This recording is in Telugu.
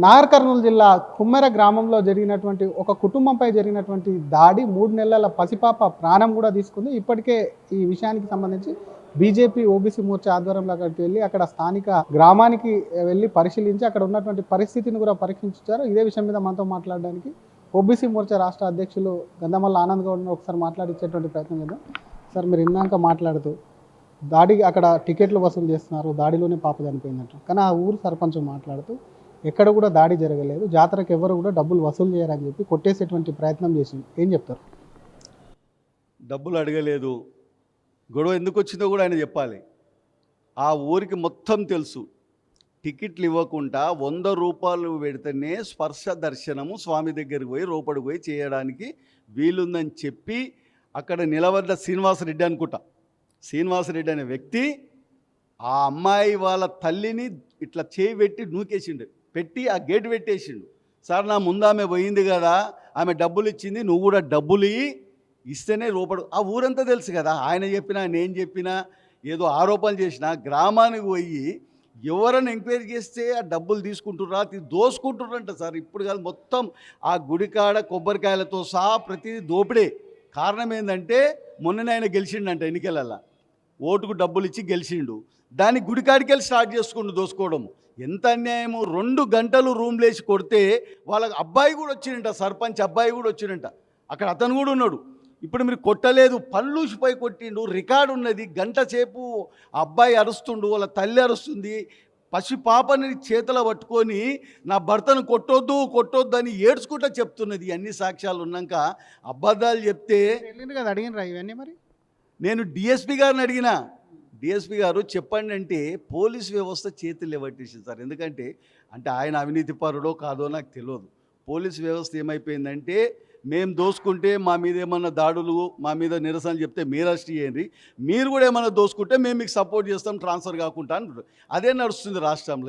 నాగర్ కర్నూలు జిల్లా కుమ్మెర గ్రామంలో జరిగినటువంటి ఒక కుటుంబంపై జరిగినటువంటి దాడి 3 నెలల పసిపాప ప్రాణం కూడా తీసుకుంది. ఇప్పటికే ఈ విషయానికి సంబంధించి బీజేపీ ఓబీసీ మోర్చా ఆధ్వర్యంలో అక్కడికి వెళ్ళి అక్కడ స్థానిక గ్రామానికి వెళ్ళి పరిశీలించి అక్కడ ఉన్నటువంటి పరిస్థితిని కూడా పరీక్షించారు. ఇదే విషయం మీద మనతో మాట్లాడడానికి ఓబీసీ మోర్చా రాష్ట్ర అధ్యక్షులు గంధమల్ల ఆనంద్ గౌడ్ని ఒకసారి మాట్లాడించేటువంటి ప్రయత్నం చేద్దాం. సార్, మీరు ఇందాక మాట్లాడుతూ దాడి అక్కడ టికెట్లు వసూలు చేస్తున్నారు, దాడిలోనే పాప చనిపోయిందంట. కానీ ఆ ఊరు సర్పంచ్ మాట్లాడుతూ ఎక్కడ కూడా దాడి జరగలేదు, జాతరకు ఎవరు కూడా డబ్బులు వసూలు చేయరని చెప్పి కొట్టేసేటువంటి ప్రయత్నం చేసింది. ఏం చెప్తారు? డబ్బులు అడగలేదు, గొడవ ఎందుకు వచ్చిందో కూడా ఆయన చెప్పాలి. ఆ ఊరికి మొత్తం తెలుసు. టికెట్లు ఇవ్వకుండా 100 రూపాయలు పెడితేనే స్పర్శ దర్శనము స్వామి దగ్గరికి పోయి రోపడికి పోయి చేయడానికి వీలుందని చెప్పి అక్కడ నిలబడ్డ శ్రీనివాసరెడ్డి అనుకుంటా, శ్రీనివాసరెడ్డి అనే వ్యక్తి ఆ అమ్మాయి వాళ్ళ తల్లిని ఇట్లా చేయి పెట్టి నూకేసిండు, పెట్టి ఆ గేట్ పెట్టేసిండు. సార్, నా ముందు ఆమె పోయింది కదా, ఆమె డబ్బులు ఇచ్చింది, నువ్వు కూడా డబ్బులు ఇస్తేనే రూపడు. ఆ ఊరంతా తెలుసు కదా, ఆయన చెప్పినా నేను చెప్పినా ఏదో ఆరోపణలు చేసినా గ్రామానికి పోయి ఎవరైనా ఎంక్వైరీ చేస్తే ఆ డబ్బులు తీసుకుంటుర్రా, దోసుకుంటుర్రంట సార్. ఇప్పుడు కాదు, మొత్తం ఆ గుడికాడ కొబ్బరికాయలతో సహా ప్రతిదీ దోపిడే. కారణం ఏంటంటే మొన్ననే ఆయన గెలిచిండంట ఎన్నికలలో, ఓటుకు డబ్బులు ఇచ్చి గెలిచిండు. దాన్ని గుడికాడికి వెళ్ళి స్టార్ట్ చేసుకుంటూ దోసుకోవడం ఎంత అన్యాయము. 2 గంటలు రూమ్ లేచి కొడితే వాళ్ళ అబ్బాయి కూడా వచ్చిండంట, సర్పంచ్ అబ్బాయి కూడా వచ్చిండంట, అక్కడ అతను కూడా ఉన్నాడు. ఇప్పుడు మీరు కొట్టలేదు, పళ్ళూసిపోయి కొట్టిండు, రికార్డు ఉన్నది. గంట సేపు ఆ అబ్బాయి అరుస్తుండు, వాళ్ళ తల్లి అరుస్తుంది. పసి పాపని చేతిలో పట్టుకొని నా భర్తను కొట్టొద్దు కొట్టొద్దు అని ఏడ్చుకుంటూ చెప్తున్నది. అన్ని సాక్ష్యాలు ఉన్నాక అబద్ధాలు చెప్తే కదా అడిగినరా ఇవన్నీ? మరి నేను డిఎస్పీ గారిని అడిగిన, డిఎస్పీ గారు చెప్పండి అంటే పోలీస్ వ్యవస్థ చేతులు ఇవ్వట్టేసింది సార్. ఎందుకంటే ఆయన అవినీతి పరుడో కాదో నాకు తెలియదు. పోలీస్ వ్యవస్థ ఏమైపోయిందంటే, మేము దోసుకుంటే మా మీద ఏమన్నా దాడులు, మా మీద నిరసనలు చెప్తే మీరు అరెస్ట్ చేయండి, మీరు కూడా ఏమన్నా దోసుకుంటే మేము మీకు సపోర్ట్ చేస్తాం ట్రాన్స్ఫర్ కాకుండా అని. అదే నడుస్తుంది రాష్ట్రంలో.